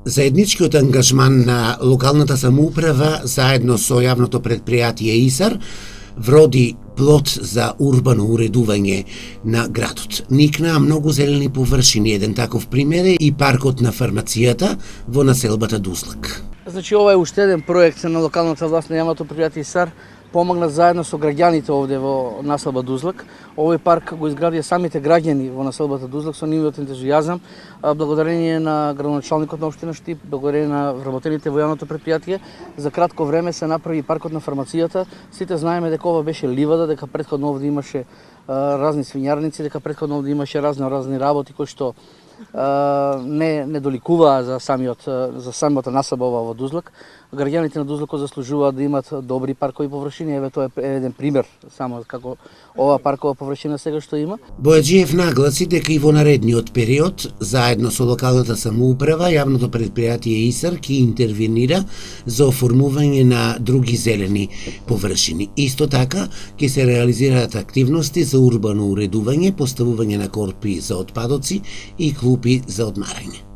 Заедничкиот ангажман на локалната самоуправа заедно со јавното предпријатие ИСАР вроди плод за урбано уредување на градот. Никнаа многу зелени површини, еден таков пример е и паркот на фармацијата во населбата Дузлак. Значи, ова е уште еден проект на локалната власт на јавното предпријатие ИСАР, помогна заедно со граѓаните овде во населба Дузлак. Овој парк го изградија самите граѓани во населбата Дузлак со нивниот ентузијазам, благодарение на градоначалникот на општина Штип, благодарение на вработените во јавното предпријатие. За кратко време се направи паркот на фармацијата. Сите знаеме дека ова беше ливада, дека претходно овде имаше разни свињарници, дека претходно овде имаше разни работи кои што не доликуваа за самата населба во Дузлак. Граѓаните на Дузлако заслужуваат да имат добри паркови површини. Еве тоа е еден пример само како ова паркова површина сега што има. Бојаджиев нагласи дека и во наредниот период, заедно со локалната самоуправа, јавното предпријатие ИСАР ќе интервенира за оформување на други зелени површини. Исто така ќе се реализираат активности за урбано уредување, поставување на корпи за отпадоци и клупи за одмарање.